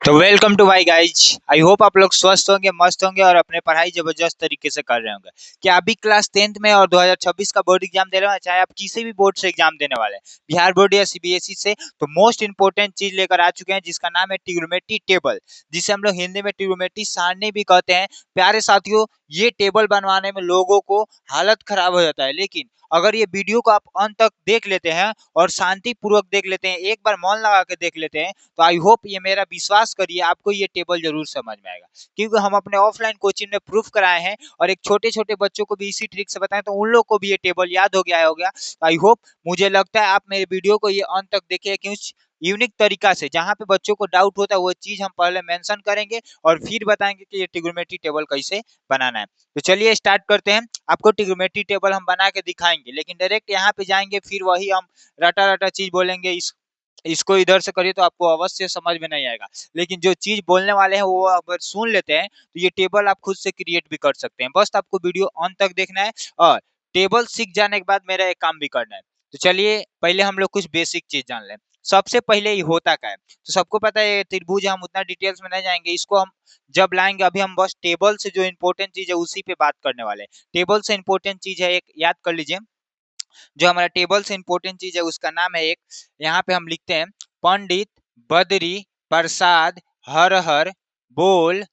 तो welcome to my guys. आई होप आप लोग स्वस्थ होंगे, मस्त होंगे और अपने पढ़ाई जबरदस्त तरीके से कर रहे होंगे। क्या अभी क्लास 10th में और 2026 का बोर्ड एग्जाम दे रहे हो, चाहे आप किसी भी बोर्ड से एग्जाम देने वाले हैं, बिहार बोर्ड या सीबीएसई से, तो मोस्ट इंपोर्टेंट चीज लेकर आ चुके हैं जिसका नाम है ट्रिग्नोमेट्री टेबल, जिसे हम लोग हिंदी में ट्रिग्नोमेट्री सारणी भी कहते हैं। प्यारे साथियों, ये टेबल बनवाने में लोगों को हालत खराब हो जाता है, लेकिन अगर ये वीडियो को आप अंत तक देख लेते हैं और शांति पूर्वक देख लेते हैं, एक बार मन लगा के देख लेते हैं, तो आई होप, ये मेरा विश्वास करिए, आपको ये टेबल जरूर समझ में आएगा। क्योंकि हम अपने ऑफलाइन कोचिंग में प्रूफ कराए हैं और एक छोटे छोटे बच्चों को भी इसी ट्रिक से बताएं, तो उन लोग को भी ये टेबल याद हो गया होगा। आई होप, मुझे लगता है आप मेरे वीडियो को ये अंत तक देखिए, क्यों यूनिक तरीका से, जहां पे बच्चों को डाउट होता है वो चीज हम पहले मेंशन करेंगे और फिर बताएंगे कि ये ट्रिग्नोमेट्री टेबल कैसे बनाना है। तो चलिए स्टार्ट करते हैं। आपको ट्रिग्नोमेट्री टेबल हम बना के दिखाएंगे, लेकिन डायरेक्ट यहाँ पे जाएंगे फिर वही हम रटा रटा चीज बोलेंगे, इसको इधर से करिए तो आपको अवश्य समझ में नहीं आएगा। लेकिन जो चीज बोलने वाले हैं वो अगर सुन लेते हैं तो ये टेबल आप खुद से क्रिएट भी कर सकते हैं। बस आपको वीडियो अंत तक देखना है और टेबल सीख जाने के बाद मेरा एक काम भी करना है। तो चलिए पहले हम लोग कुछ बेसिक चीज जान लें। सबसे पहले ये होता क्या है, तो सबको पता है ये त्रिभुज है, हम उतना डिटेल्स में नहीं जाएंगे, इसको हम जब लाएंगे। अभी हम बस टेबल से जो इंपॉर्टेंट चीज है उसी पे बात करने वाले हैं। टेबल से इंपॉर्टेंट चीज है, एक याद कर लीजिए। जो हमारा टेबल से इंपॉर्टेंट चीज है उसका नाम है एक, यहाँ पे हम लिखते हैं पंडित बद्री प्रसाद हर हर बोल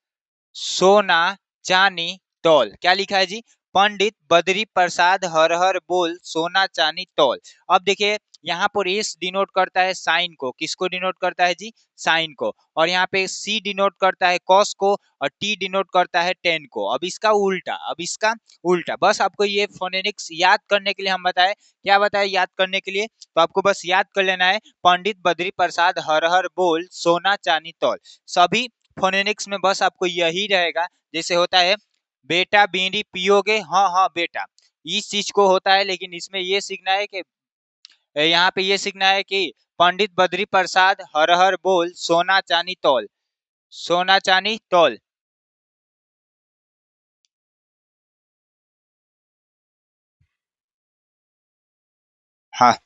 सोना चानी तौल। क्या लिखा है जी? पंडित बद्री प्रसाद हर हर बोल सोना चानी तौल। अब देखिए, यहाँ पर एस डिनोट करता है साइन को, किसको डिनोट करता है जी? साइन को। और यहाँ पे सी डिनोट करता है कॉस को और टी डिनोट करता है टेन को। अब इसका उल्टा बस आपको ये फोनेटिक्स याद करने के लिए हम बताए, क्या बताए याद करने के लिए, तो आपको बस याद कर लेना है पंडित बद्री प्रसाद हर हर बोल सोना चानी तौल। सभी फोनेटिक्स में बस आपको यही रहेगा। जैसे होता है बेटा बीड़ी पियोगे, हाँ हाँ बेटा, इस चीज को होता है। लेकिन इसमें ये सीखना है कि यहाँ पे ये सीखना है कि पंडित बद्री प्रसाद हर हर बोल सोना चानी तौल, सोना चानी तौल। हाँ,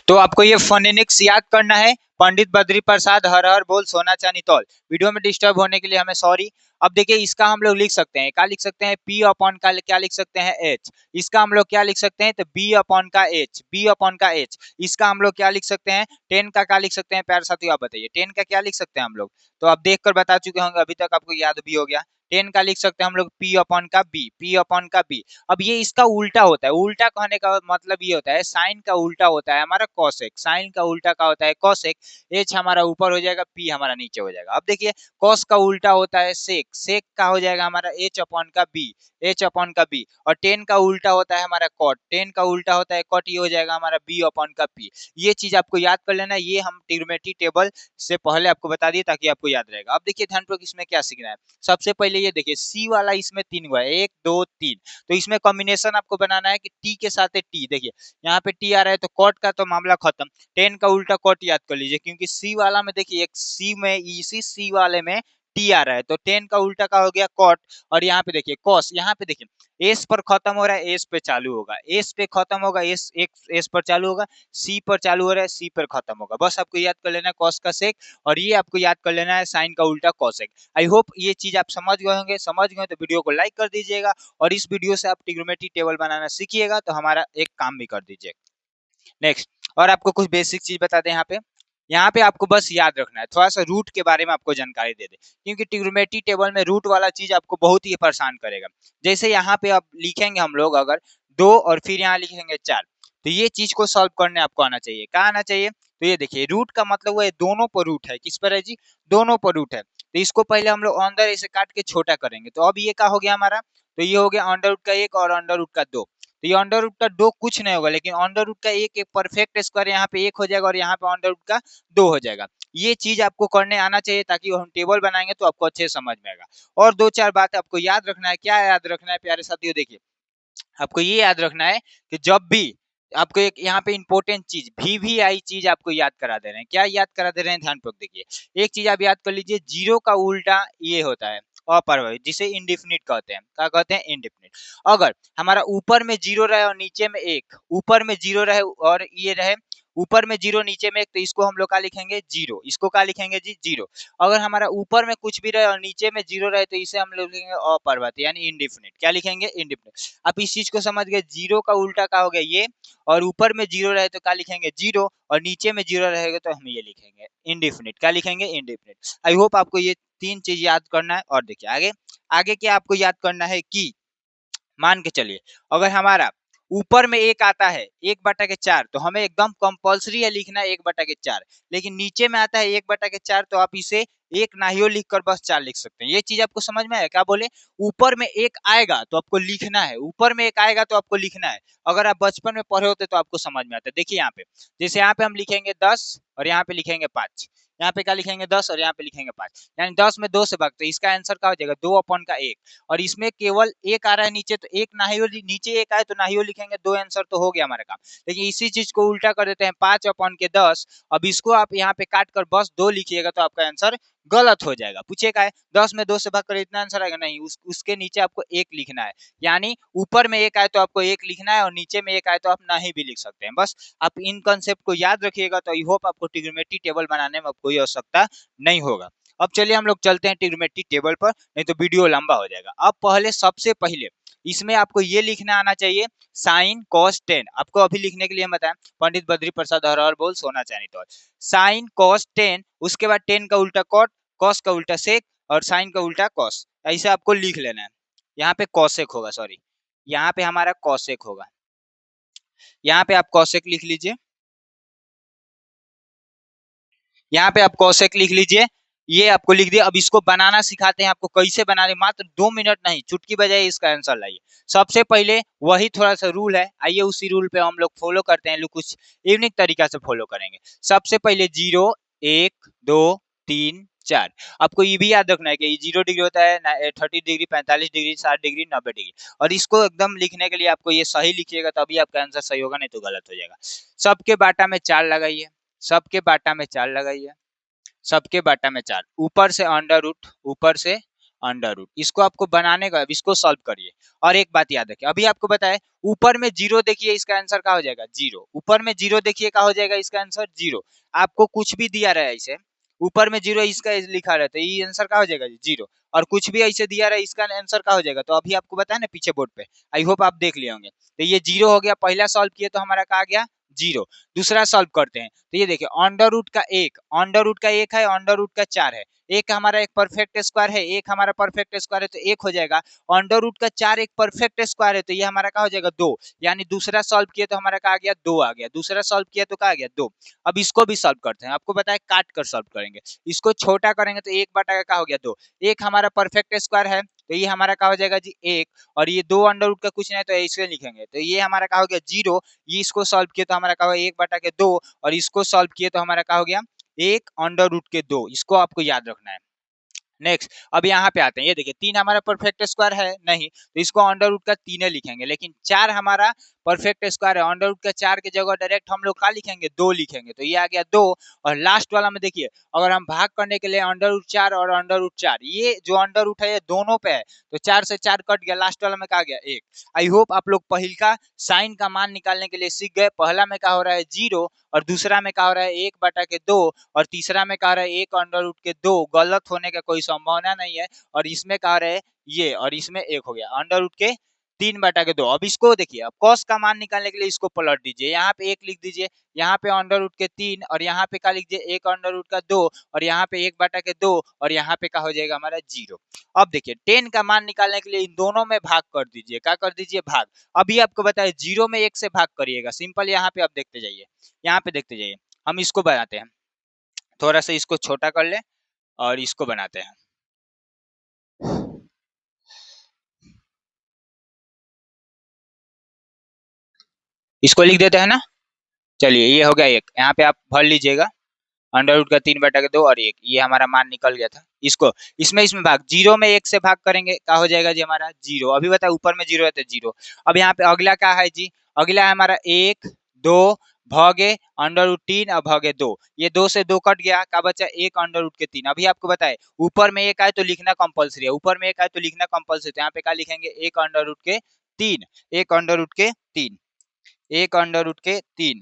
तो आपको ये फोनेटिक्स याद करना है, पंडित बद्री प्रसाद हर हर बोल सोना चानी तौल। वीडियो में डिस्टर्ब होने के लिए हमें सॉरी। अब देखिए, इसका हम लोग लिख सकते हैं, क्या लिख सकते हैं? पी अपॉन का क्या लिख सकते हैं? एच। इसका हम लोग क्या लिख सकते हैं? तो बी अपॉन का एच, बी अपॉन का एच। इसका हम लोग क्या लिख सकते हैं? टेन का क्या लिख सकते हैं? प्यारे साथियों आप बताइए, टेन का क्या लिख सकते हैं हम लोग? तो आप देख कर बता चुके होंगे, अभी तक आपको याद भी हो गया। टेन का लिख सकते हैं हम लोग पी अपॉन का बी, पी अपॉन का बी। अब ये इसका उल्टा होता है। उल्टा कहने का मतलब ये होता है, साइन का उल्टा होता है हमारा कॉसेक, साइन का उल्टा का होता है कॉसेक। एच हमारा ऊपर हो जाएगा, पी हमारा नीचे हो जाएगा। अब देखिए, कॉस का उल्टा होता है सेक, सेक का हो जाएगा हमारा एच अपॉन का बी, एच अपॉन का बी। और टेन का उल्टा होता है हमारा कॉट, टेन का उल्टा होता है कॉट, ये हो जाएगा हमारा बी अपॉन का पी। ये चीज आपको याद कर लेना है, ये हम ट्रिग्नोमेट्री टेबल से पहले आपको बता दिए ताकि आपको याद रहेगा। अब देखिए ध्यानपूर्वक, इसमें क्या सीखना है। सबसे पहले ये देखिए, सी वाला इसमें तीन हुआ है, एक दो तीन। तो इसमें कॉम्बिनेशन आपको बनाना है कि टी के साथ टी। देखिए यहाँ पे टी आ रहा है तो कॉट का तो मामला खत्म। टेन का उल्टा कॉट याद कर लीजिए, क्योंकि सी वाला में देखिए, एक सी में, इसी सी वाले में टी आ रहा है, तो टेन का उल्टा का हो गया कॉट। और यहाँ पे देखिए कॉस, यहाँ पे देखिए एस पर खत्म हो रहा है, एस पे चालू होगा, एस पे खत्म होगा, एस एक एस पर चालू होगा, सी पर चालू हो रहा है, सी पर खत्म होगा। बस आपको याद कर लेना है कॉस का सेक, और ये आपको याद कर लेना है साइन का उल्टा कॉसेक। आई होप ये चीज आप समझ गए होंगे। समझ गए तो वीडियो को लाइक कर दीजिएगा, और इस वीडियो से आप ट्रिग्नोमेट्री टेबल बनाना सीखिएगा तो हमारा एक काम भी कर दीजिएगा। नेक्स्ट, और आपको कुछ बेसिक चीज बता दें। यहाँ पे आपको बस याद रखना है, थोड़ा सा रूट के बारे में आपको जानकारी दे दे, क्योंकि ट्रिग्नोमेट्री टेबल में रूट वाला चीज आपको बहुत ही परेशान करेगा। जैसे यहाँ पे आप लिखेंगे हम लोग अगर दो और फिर यहाँ लिखेंगे चार, तो ये चीज को सॉल्व करने आपको आना चाहिए। क्या आना चाहिए? तो ये देखिए, रूट का मतलब वो है दोनों पर रूट है। किस पर है जी? दोनों पर रूट है। तो इसको पहले हम लोग अंदर ऐसे काट के छोटा करेंगे, तो अब ये क्या हो गया हमारा? तो ये हो गया अंडर रूट का एक और अंडर रूट का दो। तो ये अंडर रूट का दो कुछ नहीं होगा, लेकिन अंडर रूट का एक, एक परफेक्ट स्क्वायर यहाँ पे एक हो जाएगा और यहाँ पे अंडर रूट का दो हो जाएगा। ये चीज आपको करने आना चाहिए, ताकि हम टेबल बनाएंगे तो आपको अच्छे से समझ में आएगा। और दो चार बात आपको याद रखना है। क्या याद रखना है प्यारे साथियों? देखिए, आपको ये याद रखना है कि जब भी आपको एक यहाँ पे इंपॉर्टेंट चीज वीवीआई चीज आपको याद करा दे रहे हैं। क्या याद करा दे रहे हैं? ध्यानपूर्वक देखिए, एक चीज आप याद कर लीजिए, जीरो का उल्टा ये होता है अपरिवर्तित, जिसे इंडिफिनिट कहते हैं। क्या कहते हैं? इंडिफिनिट। अगर हमारा ऊपर में जीरो रहे और नीचे में एक, ऊपर में जीरो रहे और ये रहे ऊपर में जीरो नीचे में एक, तो इसको हम लोग क्या लिखेंगे जीरो, इसको क्या लिखेंगे जी जीरो। अगर हमारा ऊपर में कुछ भी रहे और नीचे में जीरो रहे तो इसे हम लोग लिखेंगे अपरिवर्त यानी इंडिफिनिट। क्या लिखेंगे इंडिफिनिट। आप इस चीज को समझ गए, जीरो का उल्टा क्या हो गया ये, और ऊपर में जीरो रहे तो क्या लिखेंगे जीरो, और नीचे में जीरो रहेगा तो हम ये लिखेंगे इंडिफिनिट। क्या लिखेंगे इंडिफिनिट। आई होप आपको ये तीन चीज याद करना है। और देखिए आगे, आगे क्या आपको याद करना है कि मान के चलिए अगर हमारा ऊपर में एक आता है 1/4, तो हमें एकदम कंपलसरी है लिखना 1/4। लेकिन नीचे में आता है 1/4, तो आप इसे एक नाहियो लिख कर बस 4 लिख सकते हैं। ये चीज आपको समझ में आया। क्या बोले, ऊपर में एक आएगा तो आपको लिखना है, ऊपर में एक आएगा तो आपको लिखना है। अगर आप बचपन में पढ़े होते तो आपको समझ में आता है। देखिए यहाँ पे, जैसे यहाँ पे हम लिखेंगे 10 और यहाँ पे लिखेंगे 5, यहाँ पे क्या लिखेंगे 10 और यहाँ पे लिखेंगे 5, यानी 10 में 2 से भागते, इसका आंसर क्या हो जाएगा 2/1। और इसमें केवल एक आ रहा है नीचे, तो एक नाहियो, नीचे एक आए तो नाहियो लिखेंगे, 2 आंसर तो हो गया हमारा काम। लेकिन इसी चीज को उल्टा कर देते हैं 5/10। अब इसको आप यहाँ पे काट कर बस 2 लिखिएगा तो आपका आंसर गलत हो जाएगा। पूछे का है 10 में 2 से भाग कर इतना आंसर आएगा, नहीं, उसके नीचे आपको एक लिखना है। यानी ऊपर में एक आए तो आपको एक लिखना है और नीचे में एक आए तो आप नहीं भी लिख सकते हैं। बस आप इन कंसेप्ट को याद रखिएगा तो आई होप आपको ट्रिग्नोमेट्री टेबल बनाने में कोई आवश्यकता नहीं होगा। अब चलिए हम लोग चलते हैं ट्रिग्नोमेट्री टेबल पर, नहीं तो वीडियो लंबा हो जाएगा। अब पहले सबसे पहले इसमें आपको ये लिखना आना चाहिए साइन कॉस टेन। आपको अभी लिखने के लिए बताएं, पंडित बद्री प्रसाद हर हर बोल सोना चांदी तौल। साइन कॉस टेन, उसके बाद टेन का उल्टा कॉट, कॉस का उल्टा सेक और साइन का उल्टा कॉस, ऐसे आपको लिख लेना है। यहाँ पे कॉसेक होगा, सॉरी, यहाँ पे हमारा कॉसेक होगा। यहाँ पे आप कॉसेक लिख लीजिए, यहाँ पे आप कॉसेक लिख लीजिए, ये आपको लिख दिया। अब इसको बनाना सिखाते हैं आपको कैसे बनाने, मात्र 2 मिनट नहीं, चुटकी बजाए इसका आंसर लाइए। सबसे पहले वही थोड़ा सा रूल है, आइए उसी रूल पे हम लोग फॉलो करते हैं, लोग कुछ यूनिक तरीका से फॉलो करेंगे। सबसे पहले 0 1 2 3 4। आपको ये भी याद रखना है कि 0 डिग्री होता है 30 डिग्री, 45 डिग्री, 60 डिग्री, 90 डिग्री। और इसको एकदम लिखने के लिए आपको ये सही लिखिएगा तभी आपका आंसर सही होगा, नहीं तो गलत हो जाएगा। सबके बाटा में 4 लगाइए, सबके बाटा में 4 लगाइए, सबके बाटा में 4, ऊपर से अंडर रूट, ऊपर से अंडर रूट। इसको आपको बनाने का, इसको सॉल्व करिए। और एक बात याद रखिए, अभी आपको बताए ऊपर में 0 देखिए, इसका आंसर क्या हो जाएगा 0। ऊपर में 0 देखिए क्या हो जाएगा, इसका आंसर 0। आपको कुछ भी दिया रहा है ऐसे, ऊपर में 0 इसका लिखा रहता है, ये आंसर क्या हो जाएगा 0। और कुछ भी ऐसे दिया रहा है, इसका आंसर क्या हो जाएगा। तो अभी आपको बताया ना पीछे बोर्ड पे, आई होप आप देख लिए होंगे। तो ये 0 हो गया, पहला सॉल्व किए तो हमारा क्या आ गया 0। दूसरा सॉल्व करते हैं, तो ये देखिए अंडर रूट का 1, अंडर रूट का 1 है, अंडर रूट का 4 है। एक हमारा एक परफेक्ट स्क्वायर है, एक हमारा परफेक्ट स्क्वायर है, तो 1 हो जाएगा। अंडर रूट का 4 एक परफेक्ट स्क्वायर है, तो ये हमारा क्या हो जाएगा 2। यानी दूसरा सॉल्व किया तो हमारा क्या आ गया 2 आ गया, दूसरा सॉल्व किया तो क्या आ गया 2। अब इसको भी सॉल्व करते हैं, आपको बताया काट कर सॉल्व करेंगे। इसको छोटा करेंगे तो 1 बटा का क्या हो गया 2। एक हमारा परफेक्ट स्क्वायर है, तो ये हमारा क्या हो जाएगा जी 1। और ये 2 अंडर रूट का कुछ नहीं है तो ऐसे लिखेंगे, तो ये हमारा क्या हो गया 0। ये इसको सॉल्व किया तो हमारा क्या हुआ 1/2, और इसको सॉल्व किया तो हमारा क्या हो गया 1/√2। इसको आपको याद रखना है। नेक्स्ट, अब यहाँ पे आते हैं, ये देखिए 3 हमारा परफेक्ट स्क्वायर है नहीं, तो इसको अंडर रूट का 3 लिखेंगे। लेकिन 4 हमारा परफेक्ट स्क्वायर है, अंडर रूट का 4 की जगह डायरेक्ट हम लोग क्या लिखेंगे 2 लिखेंगे, तो ये आ गया 2। और लास्ट वाला में देखिए, अगर हम भाग करने के लिए अंडर रूट 4 और अंडर रूट 4, ये जो अंडर रूट है ये दोनों पे है, तो 4 से 4 कट गया, लास्ट वाला में क्या गया 1। आई होप आप लोग पहिल का साइन का मान निकालने के लिए सीख गए। पहला में क्या हो रहा है 0, और दूसरा में क्या हो रहा है 1/2, और तीसरा में क्या हो रहा है 1/√2। गलत होने का कोई संभावना नहीं है। और इसमें क्या हो रहा है ये, और इसमें 1 हो गया √3/2। अब इसको देखिए, अब कॉस का मान निकालने के लिए इसको पलट दीजिए, यहाँ पे 1 लिख दीजिए, यहाँ पे √3, और यहाँ पे क्या लिख दीजिए 1/2, और यहाँ पे 1/2, और यहाँ पे क्या हो जाएगा हमारा 0। अब देखिए 10 का मान निकालने के लिए इन दोनों में भाग कर दीजिए, क्या कर दीजिए भाग। अभी आपको बताया 0 में 1 से भाग करिएगा, सिंपल। यहाँ पे आप देखते जाइए, यहाँ पे देखते जाइए, हम इसको बनाते हैं, थोड़ा सा इसको छोटा कर ले और इसको बनाते हैं। इसको लिख देते हैं ना, चलिए ये हो गया 1, यहाँ पे आप भर लीजिएगा अंडर रूट का 3/2 और 1, ये हमारा मान निकल गया था। इसको इसमें भाग 0 में 1 से भाग करेंगे, क्या हो जाएगा जी हमारा 0। अभी बताया ऊपर में 0 है तो 0। अब यहाँ पे अगला क्या है जी, अगला है हमारा 1 2 भागे √3 और भागे 2, ये 2 से 2 कट गया, क्या बचा 1/√3। अभी आपको बताए ऊपर में 1 आए तो लिखना कंपलसरी है, ऊपर में 1 आए तो लिखना कंपलसरी, तो यहाँ पे क्या लिखेंगे 1/√3, 1/√3, 1/√3।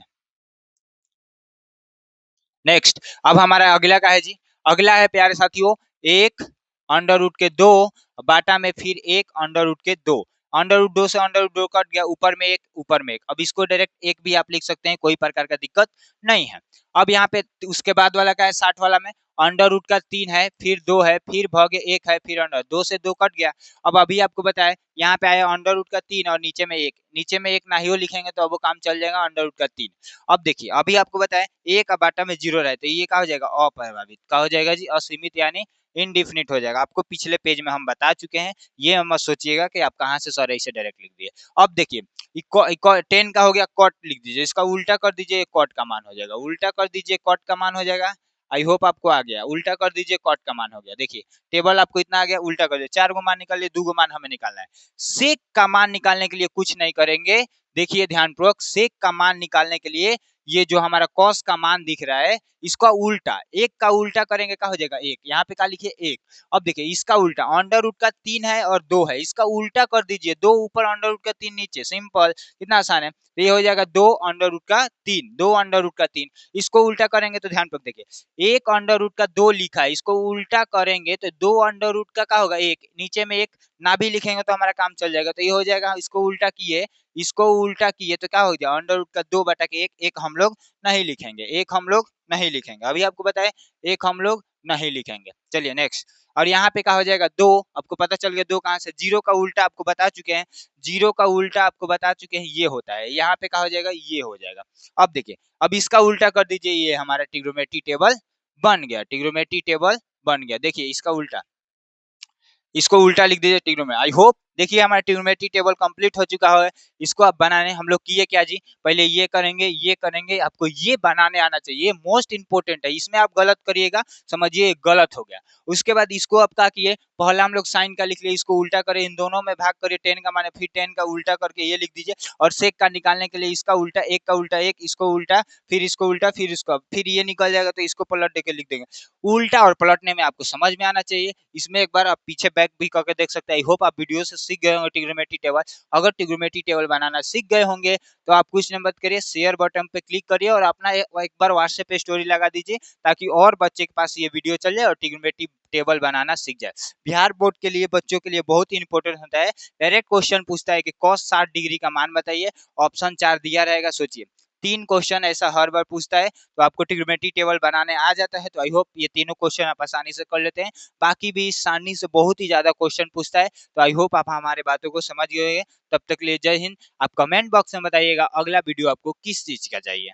नेक्स्ट अब हमारा अगला का है जी, अगला है प्यारे साथियों, एक अंडर रूट के दो बाटा में फिर एक अंडर रूट के दो, अंडर रूट दो से अंडर रूट दो कट गया, ऊपर में एक ऊपर में एक, अब इसको डायरेक्ट एक भी आप लिख सकते हैं, कोई प्रकार का दिक्कत नहीं है। अब यहाँ पे उसके बाद वाला का है 60 वाला में, अंडर रूट का 3 है फिर 2 है फिर भागे 1 है फिर अंडर 2 से 2 कट गया। अब अभी आपको बताया यहाँ पे आया अंडर रूट का 3 और नीचे में 1, नीचे में 1 नाहियो लिखेंगे तो अब वो काम चल जाएगा अंडर रूट का 3। अब देखिए अभी आपको बताया एक का बाटा में 0 रहे तो ये क्या हो जाएगा, अप्रभावित का हो जाएगा जी, असीमित यानी इनडिफिनिट हो जाएगा। आपको पिछले पेज में हम बता चुके हैं, ये मत सोचिएगा कि आप कहाँ से सर ऐसे डायरेक्ट लिख दिए। अब देखिए 10 का हो गया कॉट लिख दीजिए, इसका उल्टा कर दीजिए कॉट का मान हो जाएगा, उल्टा कर दीजिए कॉट का मान हो जाएगा। आई होप आपको आ गया, उल्टा कर दीजिए कॉट का मान हो गया। देखिए टेबल आपको इतना आ गया, उल्टा कर दीजिए, 4 गो मान निकाल लिए, 2 गो मान हमें निकालना है। सेक का मान निकालने के लिए कुछ नहीं करेंगे, देखिए ध्यानपूर्वक, सेक का मान निकालने के लिए ये जो हमारा कॉस का मान दिख रहा है इसका उल्टा, एक का उल्टा करेंगे क्या हो जाएगा, एक, यहाँ पे क्या लिखिए एक। अब देखिए इसका उल्टा अंडर रूट का 3 है और 2 है, इसका उल्टा कर दीजिए, 2 ऊपर अंडर रूट का 3 नीचे, सिंपल, कितना आसान है। तो ये हो जाएगा 2 अंडर रूट का 3, 2 अंडर रूट का 3, इसको उल्टा करेंगे तो ध्यान रख, देखिए एक अंडर रूट का 2 लिखा है, इसको उल्टा करेंगे तो 2 अंडर रूट का क्या होगा, एक, नीचे में एक ना भी लिखेंगे तो हमारा काम चल जाएगा। तो ये हो जाएगा, इसको उल्टा किए, इसको उल्टा किए तो क्या हो गया, अंडर रूट का 2 बटा के 1, एक हम लोग नहीं लिखेंगे, एक हम लोग नहीं लिखेंगे, अभी आपको बताए एक हम लोग नहीं लिखेंगे। चलिए नेक्स्ट, और यहाँ पे क्या हो जाएगा 2, आपको पता चल गया 2 कहाँ से, 0 का उल्टा आपको बता चुके हैं, 0 का उल्टा आपको बता चुके हैं, ये होता है, यहाँ पे क्या हो जाएगा, ये हो जाएगा। अब देखिए अब इसका उल्टा कर दीजिए, ये हमारा ट्रिग्नोमेट्री टेबल बन गया, ट्रिग्नोमेट्री टेबल बन गया। देखिए इसका उल्टा, इसको उल्टा लिख दीजिए ट्रिग्नोमेट्री। आई होप देखिए हमारा ट्रिग्नोमेट्री टेबल कंप्लीट हो चुका है। इसको आप बनाने हम लोग किए क्या जी, पहले ये करेंगे, आपको ये बनाने आना चाहिए, ये मोस्ट इंपोर्टेंट है, इसमें आप गलत करिएगा समझिए गलत हो गया। उसके बाद इसको आप क्या किए, पहला हम लोग साइन का लिख लिए, इसको उल्टा करें, इन दोनों में भाग करिए 10 का माने, फिर 10 का उल्टा करके ये लिख दीजिए, और सेक का निकालने के लिए इसका उल्टा, एक का उल्टा एक, इसको उल्टा, फिर इसको उल्टा, फिर इसको, फिर ये निकल जाएगा तो इसको पलट देके लिख देंगे। उल्टा और पलटने में आपको समझ में आना चाहिए, इसमें एक बार आप पीछे बैक भी करके देख सकते हैं। आई होप आप वीडियो से सीख गए होंगे ट्रिग्नोमेट्री टेबल। अगर ट्रिग्नोमेट्री टेबल बनाना सीख गए होंगे तो आप कुछ नहीं मत करिए, शेयर बटन पे क्लिक करिए और अपना एक बार व्हाट्सएप पे स्टोरी लगा दीजिए, ताकि और बच्चे के पास ये वीडियो चल जाए और ट्रिग्नोमेट्री टेबल बनाना सीख जाए। बिहार बोर्ड के लिए बच्चों के लिए बहुत ही इंपॉर्टेंट होता है, डायरेक्ट क्वेश्चन पूछता है कि cos 60 डिग्री का मान बताइए, ऑप्शन 4 दिया रहेगा, सोचिए 3 क्वेश्चन ऐसा हर बार पूछता है, तो आपको ट्रिग्नोमेट्री टेबल बनाने आ जाता है। तो आई होप ये तीनों क्वेश्चन आप आसानी से कर लेते हैं, बाकी भी इस सारणी से बहुत ही ज्यादा क्वेश्चन पूछता है। तो आई होप आप हमारे बातों को समझ गए होंगे। तब तक के लिए जय हिंद। आप कमेंट बॉक्स में बताइएगा अगला वीडियो आपको किस चीज का चाहिए।